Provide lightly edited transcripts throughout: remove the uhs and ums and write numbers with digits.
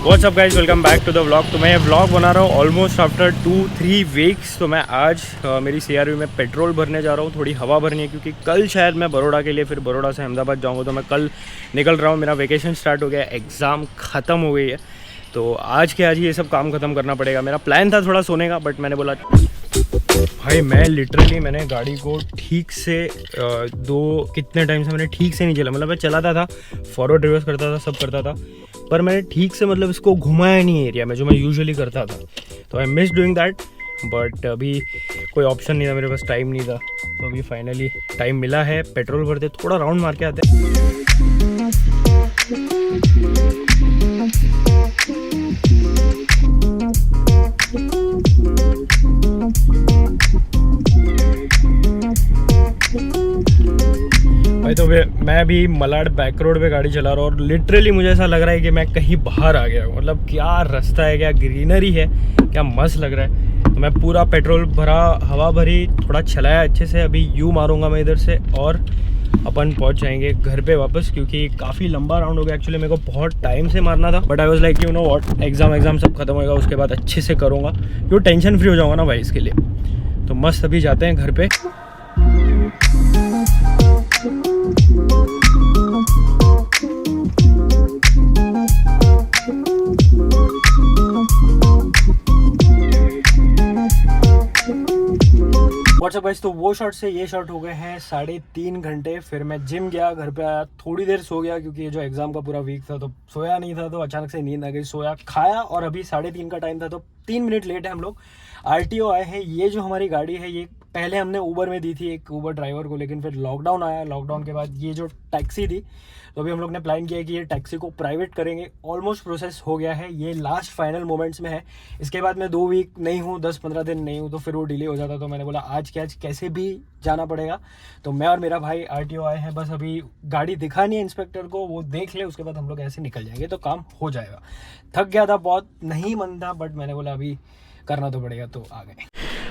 What's up guys, welcome back to the vlog. तो मैं ये व्लॉग बना रहा हूँ ऑलमोस्ट आफ्टर 2-3 वीक्स। तो मैं आज मेरी CRV में पेट्रोल भरने जा रहा हूँ, थोड़ी हवा भरनी है क्योंकि कल शायद मैं बड़ौदा के लिए, फिर बड़ौदा से अहमदाबाद जाऊँगा। तो मैं कल निकल रहा हूँ, मेरा वेकेशन स्टार्ट हो गया, एग्ज़ाम ख़त्म हो गई है। तो आज के आज ये सब काम ख़त्म करना पड़ेगा। मेरा प्लान था थोड़ा सोने का, बट मैंने बोला भाई मैंने गाड़ी को ठीक से कितने टाइम से मैंने ठीक से नहीं चला। मतलब मैं चलाता था, फॉरवर्ड रिवर्स करता था, सब करता था, पर मैंने ठीक से मतलब इसको घुमाया नहीं एरिया में जो मैं यूजुअली करता था। तो I miss doing that, but अभी कोई ऑप्शन नहीं था, मेरे पास टाइम नहीं था। तो अभी फाइनली टाइम मिला है, पेट्रोल भरते, थोड़ा राउंड मार के आते हैं। तो मैं भी मलाड बैक रोड पे गाड़ी चला रहा हूँ और लिटरली मुझे ऐसा लग रहा है कि मैं कहीं बाहर आ गया हूँ। मतलब क्या रास्ता है, क्या ग्रीनरी है, क्या मस्त लग रहा है। तो मैं पूरा पेट्रोल भरा, हवा भरी, थोड़ा चलाया अच्छे से। अभी यू मारूंगा मैं इधर से और अपन पहुंच जाएंगे घर पे वापस, क्योंकि काफ़ी लंबा राउंड हो गया। एक्चुअली मेरे को बहुत टाइम से मारना था, but I was like you know what, exam सब खत्म होएगा उसके बाद अच्छे से करूँगा, क्योंकि टेंशन फ्री हो जाऊँगा ना भाई इसके लिए। तो मस्त अभी जाते हैं घर पे। व्हाट्सअप गाइस, तो वो शॉट से ये शॉट हो गए हैं 3.5 घंटे। फिर मैं जिम गया, घर पे आया, थोड़ी देर सो गया क्योंकि ये जो एग्जाम का पूरा वीक था तो सोया नहीं था। तो अचानक से नींद आ गई, सोया, खाया, और अभी 3:30 का टाइम था तो 3 मिनट लेट है हम लोग। RTO आए हैं। ये जो हमारी गाड़ी है ये पहले हमने ऊबर में दी थी एक ऊबर ड्राइवर को, लेकिन फिर लॉकडाउन आया। लॉकडाउन के बाद ये जो टैक्सी थी, तो अभी हम लोग ने प्लान किया है कि ये टैक्सी को प्राइवेट करेंगे। ऑलमोस्ट प्रोसेस हो गया है, ये लास्ट फाइनल मोमेंट्स में है। इसके बाद मैं 2 वीक नहीं हूँ, 10-15 दिन नहीं हूँ, तो फिर वो डिले हो जाता। तो मैंने बोला आज के आज कैसे भी जाना पड़ेगा। तो मैं और मेरा भाई RTO आए हैं। बस अभी गाड़ी दिखानी है इंस्पेक्टर को, वो देख ले, उसके बाद हम लोग ऐसे निकल जाएंगे, तो काम हो जाएगा। थक गया था बहुत, नहीं मन था, बट मैंने बोला अभी करना तो पड़ेगा, तो आ गए।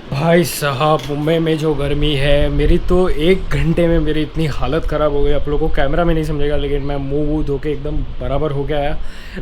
भाई साहब, मुंबई में जो गर्मी है, मेरी तो 1 घंटे में मेरी इतनी हालत ख़राब हो गई। आप लोगों को कैमरा में नहीं समझेगा, लेकिन मैं मुंह धो के एकदम बराबर हो गया आया,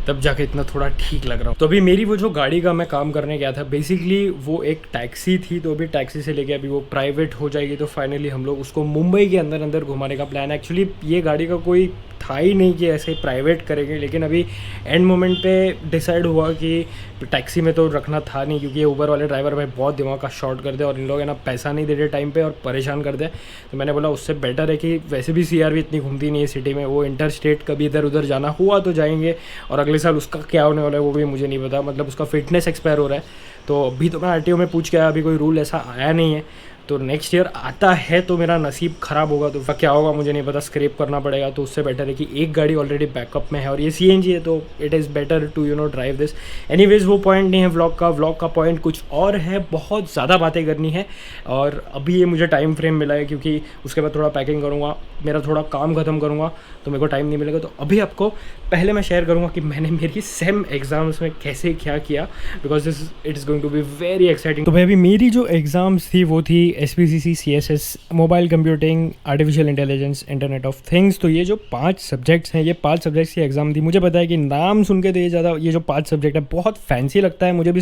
तब जाके इतना थोड़ा ठीक लग रहा हूँ। तो अभी मेरी वो जो गाड़ी का मैं काम करने गया था, बेसिकली वो एक टैक्सी थी। तो अभी टैक्सी से लेके अभी वो प्राइवेट हो जाएगी। तो फाइनली हम लोग उसको मुंबई के अंदर घुमाने का प्लान है। एक्चुअली ये गाड़ी का कोई था ही नहीं कि ऐसे प्राइवेट करेंगे, लेकिन अभी एंड मोमेंट पे डिसाइड हुआ कि टैक्सी में तो रखना था नहीं, क्योंकि ये ऊबर वाले ड्राइवर भाई बहुत दिमाग का शॉर्ट कर दे और इन लोग है ना पैसा नहीं दे रहे टाइम पे और परेशान कर दे। तो मैंने बोला उससे बेटर है कि वैसे भी CRV इतनी घूमती नहीं है सिटी में, वो इंटर स्टेट कभी इधर उधर जाना हुआ तो जाएंगे, और अगले साल उसका क्या होने वाला है वो भी मुझे नहीं पता। मतलब उसका फिटनेस एक्सपायर हो रहा है। तो अभी तो मैं RTO में पूछ के आया, अभी कोई रूल ऐसा आया नहीं है। तो नेक्स्ट ईयर आता है तो मेरा नसीब ख़राब होगा, तो क्या होगा मुझे नहीं पता, स्क्रैप करना पड़ेगा। तो उससे बेटर है कि एक गाड़ी ऑलरेडी बैकअप में है और ये CNG है, तो it is better to drive this. Anyways वो पॉइंट नहीं है व्लॉग का पॉइंट कुछ और है। बहुत ज़्यादा बातें करनी है और अभी ये मुझे टाइम फ्रेम मिला है, क्योंकि उसके बाद थोड़ा पैकिंग करूँगा, मेरा थोड़ा काम ख़त्म करूँगा, तो मेरे को टाइम नहीं मिलेगा। तो अभी आपको पहले मैं शेयर करूँगा कि मैंने मेरी सेम एग्ज़ाम्स में कैसे क्या किया, because it is going to be very exciting. तो भाई अभी मेरी जो एग्ज़ाम्स थी वो थी SPCC, CSS, mobile computing, artificial intelligence, internet of things. तो ये जो 5 सब्जेक्ट्स हैं, ये 5 सब्जेक्ट्स की एग्ज़ाम थी। मुझे पता है कि नाम सुन के तो ये जो 5 सब्जेक्ट है बहुत फैंसी लगता है। मुझे भी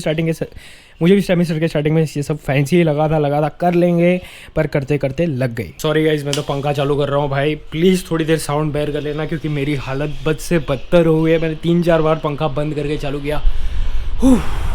सेमेस्टर के स्टार्टिंग में ये सब फैंसी लगा था कर लेंगे, पर करते करते लग गई। सॉरी गाइज, मैं तो पंखा चालू कर रहा हूँ भाई, प्लीज़ थोड़ी देर साउंड बेयर कर लेना, क्योंकि मेरी हालत बद से बदतर हो गई है। मैंने 3-4 बार पंखा बंद करके चालू किया,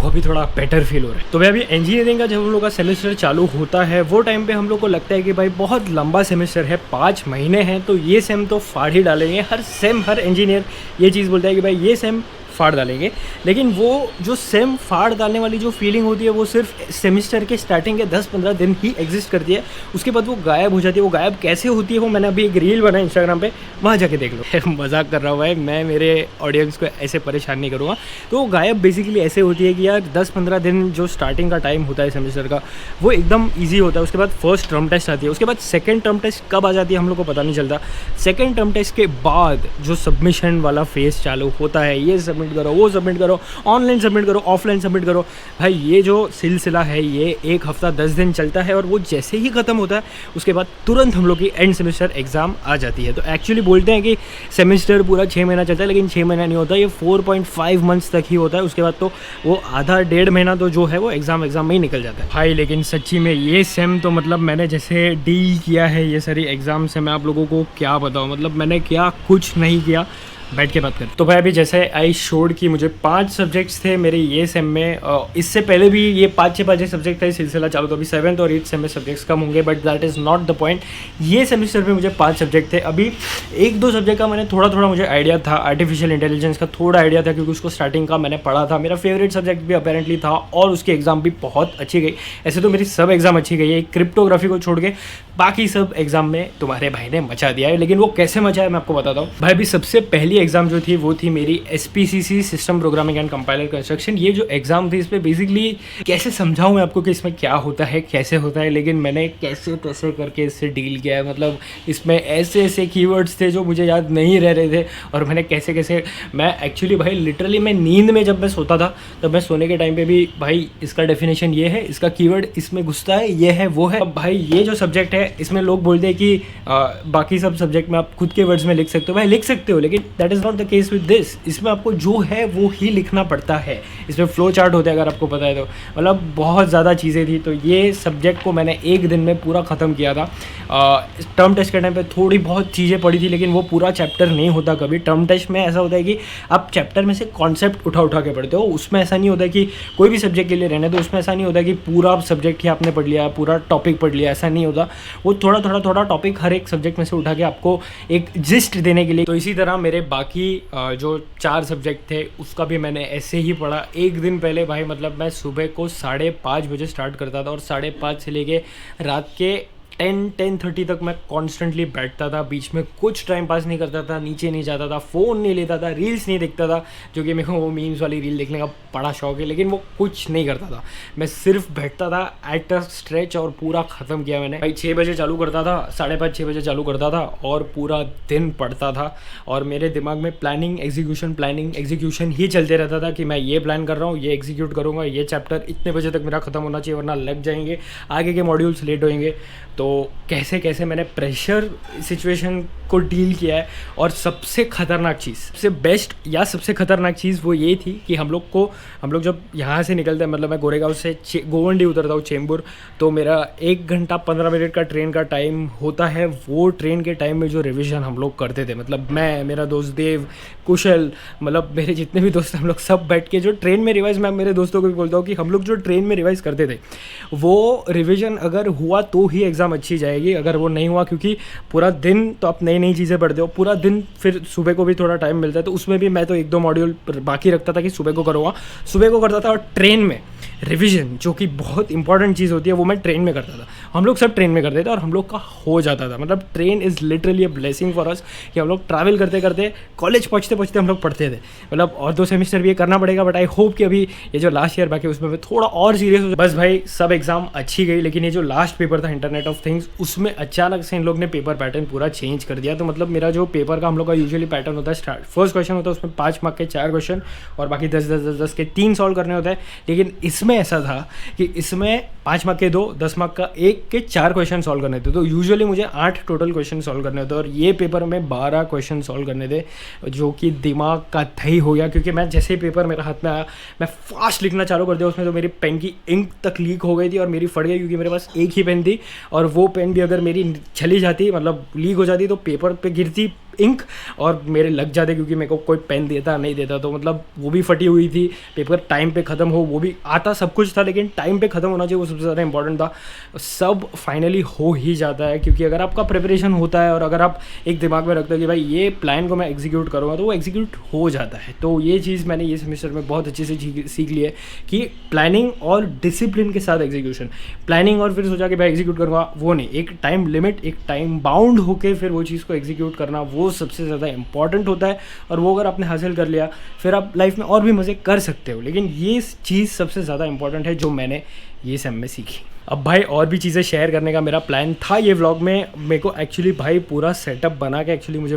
अभी थोड़ा बेटर फील हो रहा है। तो भाई अभी इंजीनियरिंग का जब हम लोग का सेमेस्टर चालू होता है, वो टाइम पे हम लोग को लगता है कि भाई बहुत लंबा सेमेस्टर है, 5 महीने हैं, तो ये सेम तो फाड़ ही डालेंगे। हर इंजीनियर ये चीज़ बोलता है कि भाई ये सेम फाड़ डालेंगे। लेकिन वो जो सेम फाड़ डालने वाली जो फीलिंग होती है वो सिर्फ सेमेस्टर के स्टार्टिंग के 10-15 दिन ही एग्जिस्ट करती है, उसके बाद वो गायब हो जाती है। वो गायब कैसे होती है वो मैंने अभी एक रील बनाया इंस्टाग्राम पे, वहाँ जाके देख लो। मजाक कर रहा हूँ भाई, मैं मेरे ऑडियंस को ऐसे परेशान नहीं करूँगा। तो वो गायब बेसिकली ऐसे होती है कि यार 10-15 दिन जो स्टार्टिंग का टाइम होता है सेमेस्टर का वो एकदम ईजी होता है। उसके बाद फर्स्ट टर्म टेस्ट आती है, उसके बाद सेकेंड टर्म टेस्ट कब आ जाती है हम लोग को पता नहीं चलता। सेकेंड टर्म टेस्ट के बाद जो सबमिशन वाला फेज चालू होता है, ये सबमिट सबमिट करो, वो सबमिट करो, ऑनलाइन सबमिट करो, ऑफलाइन सबमिट करो। भाई ये जो सिलसिला है ये 1 हफ्ता 10 दिन चलता है और वो जैसे ही ख़त्म होता है उसके बाद तुरंत हम लोग की एंड सेमेस्टर एग्ज़ाम आ जाती है। तो एक्चुअली बोलते हैं कि सेमेस्टर पूरा 6 महीना चलता है, लेकिन 6 महीना नहीं होता, ये 4.5 मंथ्स तक ही होता है। उसके बाद तो वो आधा 1.5 महीना तो जो है वो एग्ज़ाम में ही निकल जाता है भाई। लेकिन सच्ची में ये सेम तो मतलब मैंने जैसे डील किया है ये सारी एग्ज़ाम से, मैं आप लोगों को क्या बताऊँ, मतलब मैंने क्या कुछ नहीं किया, बैठ के बात करें। तो भाई अभी जैसे आई शोड कि मुझे 5 सब्जेक्ट्स थे मेरे ये सेम में, इससे पहले भी ये 5 सब्जेक्ट का ही सिलसिला चालू, तो अभी 7th और 8th सेम में सब्जेक्ट्स कम होंगे, but that is not the point. ये सेमेस्टर में मुझे 5 सब्जेक्ट थे। अभी 1-2 सब्जेक्ट का मैंने थोड़ा मुझे आइडिया था, आर्टिफिशियल इंटेलिजेंस का थोड़ा आइडिया था क्योंकि उसको स्टार्टिंग का मैंने पढ़ा था, मेरा फेवरेट सब्जेक्ट भी अपेरेंटली था और उसकी एग्ज़ाम भी बहुत अच्छी गई। ऐसे तो मेरी सब एग्ज़ाम अच्छी गई है, क्रिप्टोग्राफी को छोड़ के बाकी सब एग्ज़ाम में तुम्हारे भाई ने मचा दिया है। लेकिन वो कैसे मचा है मैं आपको बताता हूँ भाई। अभी सबसे पहली एग्ज़ाम जो थी वो थी मेरी SPCC system programming and compiler construction. ये जो एग्ज़ाम थी इस पर बेसिकली कैसे समझाऊँ मैं आपको कि इसमें क्या होता है कैसे होता है, लेकिन मैंने कैसे तैसे करके इससे डील किया है। मतलब इसमें ऐसे कीवर्ड्स थे जो मुझे याद नहीं रह रहे थे और मैंने कैसे मैं एक्चुअली भाई लिटरली मैं नींद में जब मैं सोता था तब मैं सोने के टाइम पे भी भाई इसका डेफिनेशन ये है, इसका कीवर्ड इसमें घुसता है, ये है वो है। अब भाई ये जो सब्जेक्ट है इसमें लोग बोलते हैं कि बाकी सब सब्जेक्ट में आप खुद के वर्ड्स में लिख सकते हो, भाई लिख सकते हो, लेकिन that is not the case with this. इसमें आपको जो है वो ही लिखना पड़ता है। इसमें फ्लो चार्ट होते हैं अगर आपको पता है तो, मतलब बहुत ज़्यादा चीज़ें थी। तो ये सब्जेक्ट को मैंने 1 दिन में पूरा ख़त्म किया था। टर्म टेस्ट के टाइम पे थोड़ी बहुत चीज़ें पढ़ी थी, लेकिन वो पूरा चैप्टर नहीं होता कभी। टर्म टेस्ट में ऐसा होता है कि आप चैप्टर में से कॉन्सेप्ट उठा के पढ़ते हो, उसमें ऐसा नहीं होता कि कोई भी सब्जेक्ट के लिए रहने, तो उसमें ऐसा नहीं होता कि पूरा सब्जेक्ट ही आपने पढ़ लिया, पूरा टॉपिक पढ़ लिया, ऐसा नहीं होता। वो थोड़ा टॉपिक हर एक सब्जेक्ट में से उठा के आपको एक जिस्ट देने के लिए। तो इसी तरह मेरे बाकी जो 4 सब्जेक्ट थे उसका भी मैंने ऐसे ही पढ़ा। 1 दिन पहले भाई मतलब मैं सुबह को 5:30 बजे स्टार्ट करता था और 5:30 से लेके रात के 10-10:30 तक मैं कॉन्स्टेंटली बैठता था। बीच में कुछ टाइम पास नहीं करता था, नीचे नहीं जाता था, फ़ोन नहीं लेता था, रील्स नहीं देखता था, जो कि मेरे को वो मीम्स वाली रील देखने का बड़ा शौक है, लेकिन वो कुछ नहीं करता था। मैं सिर्फ बैठता था एट अ स्ट्रेच और पूरा ख़त्म किया मैंने। भाई 6 बजे चालू करता था, 5:30-6 बजे चालू करता था और पूरा दिन पढ़ता था। और मेरे दिमाग में प्लानिंग एग्जीक्यूशन ही चलते रहता था कि मैं ये प्लान कर रहा हूँ, ये एग्जीक्यूट करूँगा, ये चैप्टर इतने बजे तक मेरा ख़त्म होना चाहिए वरना लग जाएंगे, आगे के मॉड्यूल्स लेट होंगे। तो कैसे मैंने प्रेशर सिचुएशन को डील किया है। और सबसे ख़तरनाक चीज़, सबसे बेस्ट या सबसे ख़तरनाक चीज़ वो ये थी कि हम लोग जब यहाँ से निकलते हैं, मतलब मैं गोरेगांव से गोवंडी उतरता हूँ चेंबूर, तो मेरा 1 घंटा 15 मिनट का ट्रेन का टाइम होता है। वो ट्रेन के टाइम में जो रिविज़न हम लोग करते थे, मतलब मैं, मेरा दोस्त देव, कुशल, मतलब मेरे जितने भी दोस्त हम लोग सब बैठ के जो ट्रेन में रिवाइज़, मैं मेरे दोस्तों को भी बोलता हूँ कि हम लोग जो ट्रेन में रिवाइज़ करते थे वो रिविज़न अगर हुआ तो ही एग्ज़ाम अच्छी जाएगी, अगर वो नहीं हुआ, क्योंकि पूरा दिन तो आप नई चीज़ें पढ़ते हो, पूरा दिन फिर सुबह को भी थोड़ा टाइम मिलता है, तो उसमें भी मैं तो 1-2 मॉड्यूल बाकी रखता था कि सुबह को करूँगा, सुबह को करता था। और ट्रेन में रिवीजन जो कि बहुत इंपॉर्टेंट चीज़ होती है वो मैं ट्रेन में करता था। हम लोग सब ट्रेन में करते थे और हम लोग का हो जाता था। मतलब train is literally a blessing for us कि हम लोग ट्रैवल करते करते कॉलेज पहुँचते हम लोग पढ़ते थे। मतलब और 2 सेमेस्टर भी ये करना पड़ेगा, बट आई होप कि अभी ये जो लास्ट ईयर बाकी उसमें मैं थोड़ा और सीरियस हो। बस भाई सब एग्ज़ाम अच्छी गई, लेकिन ये जो लास्ट पेपर था इंटरनेट ऑफ थिंग्स, उसमें अचानक से इन लोग ने पेपर पैटर्न पूरा चेंज कर दिया। तो मतलब मेरा जो पेपर का हम लोग का यूजुअली पैटर्न होता है, फर्स्ट क्वेश्चन होता है उसमें 5 मार्क के 4 क्वेश्चन और बाकी 10 के 3 सॉल्व करने होते हैं। लेकिन इसमें ऐसा था कि इसमें 5 मार्क के 2, 10 मार्क का 1 के 4 क्वेश्चन सॉल्व करने थे। तो यूजुअली मुझे 8 टोटल क्वेश्चन सॉल्व करने होते और ये पेपर में 12 क्वेश्चन सॉल्व करने थे, जो कि दिमाग का दही हो गया। क्योंकि मैं जैसे ही पेपर मेरे हाथ में आया, मैं फास्ट लिखना चालू कर दिया उसमें, तो मेरी पेन की इंक तक लीक हो गई थी और मेरी फट गई, क्योंकि मेरे पास एक ही पेन थी और वो पेन भी अगर मेरी चली जाती, मतलब लीक हो जाती, तो पेपर पे गिरती इंक और मेरे लग जाते, क्योंकि मेरे को कोई पेन देता नहीं देता। तो मतलब वो भी फटी हुई थी, पेपर टाइम पे ख़त्म हो, वो भी आता सब कुछ था, लेकिन टाइम पे ख़त्म होना चाहिए, वो सबसे ज़्यादा इंपॉर्टेंट था। सब फाइनली हो ही जाता है, क्योंकि अगर आपका प्रिपरेशन होता है और अगर आप एक दिमाग में रखते हो कि भाई ये प्लान को मैं एग्जीक्यूट करूँगा, तो वो एग्जीक्यूट हो जाता है। तो ये चीज़ मैंने ये सेमेस्टर में बहुत अच्छे से सीख ली है कि प्लानिंग और डिसिप्लिन के साथ एग्जीक्यूशन, प्लानिंग और फिर सोचा कि भाई एग्जीक्यूट करूँगा, वो नहीं, एक टाइम लिमिट, एक टाइम बाउंड होकर फिर वो चीज़ को एग्जीक्यूट करना, वो सबसे ज़्यादा इंपॉर्टेंट होता है। और वो अगर आपने हासिल कर लिया, फिर आप लाइफ में और भी मज़े कर सकते हो। लेकिन ये चीज़ सबसे ज़्यादा इंपॉर्टेंट है जो मैंने ये सेम में सीखी। अब भाई और भी चीज़ें शेयर करने का मेरा प्लान था ये व्लॉग में। मेरे को एक्चुअली भाई पूरा सेटअप बना के एक्चुअली मुझे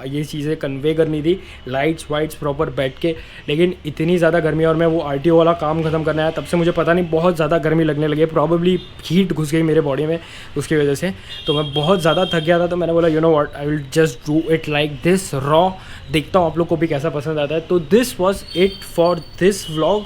ये चीज़ें कन्वे करनी थी, लाइट्स वाइट्स प्रॉपर बैठ के, लेकिन इतनी ज़्यादा गर्मी और मैं वो आरटीओ वाला काम ख़त्म करना है तब से मुझे पता नहीं बहुत ज़्यादा गर्मी लगने लगी है, प्रॉबेबली हीट घुस गई मेरे बॉडी में उसकी वजह से। तो मैं बहुत ज़्यादा थक गया था, तो मैंने बोला you know what, I will just do it like this raw. देखता हूँ आप लोग को भी कैसा पसंद आता है। तो this was it for this vlog.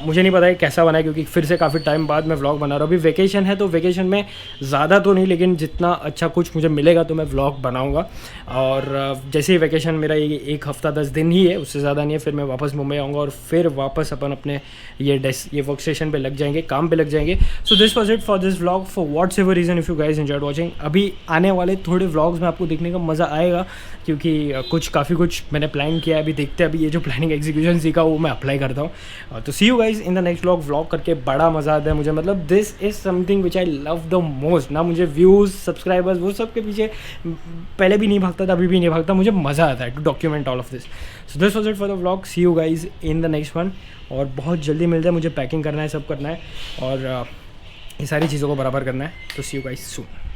मुझे नहीं पता है कैसा बना है, क्योंकि फिर से काफ़ी टाइम बाद मैं व्लॉग बना रहा हूँ। अभी वेकेशन है तो वेकेशन में ज़्यादा तो नहीं, लेकिन जितना अच्छा कुछ मुझे मिलेगा तो मैं व्लॉग बनाऊँगा। और जैसे ही वेकेशन मेरा ये 1 हफ्ता 10 दिन ही है, उससे ज़्यादा नहीं है, फिर मैं वापस मुंबई आऊँगा और फिर वापस अपन अपने ये वर्क स्टेशन पे लग जाएंगे, काम पे लग जाएंगे। सो this was it for this vlog. For what's ever reason if you guys enjoyed watching, अभी आने वाले थोड़े व्लॉग्स में आपको देखने का मज़ा आएगा, क्योंकि काफ़ी कुछ मैंने प्लान किया है। अभी देखते हैं, अभी ये जो प्लानिंग एग्जीक्यूशन सीखा वो मैं अप्लाई करता हूँ। तो see you guys in the next vlog करके बड़ा मज़ा आता है मुझे, मतलब this is something which I love the most ना। मुझे व्यूज़, सब्सक्राइबर्स, वो सब के पीछे पहले भी नहीं भागता था, अभी भी नहीं भागता, मुझे मज़ा आता है to document all of this. So this was it for the vlog. See you guys in the next one, और बहुत जल्दी मिलते हैं। मुझे पैकिंग करना है, सब करना है, और ये सारी चीज़ों को बराबर करना है। तो सी यू गाइज सून।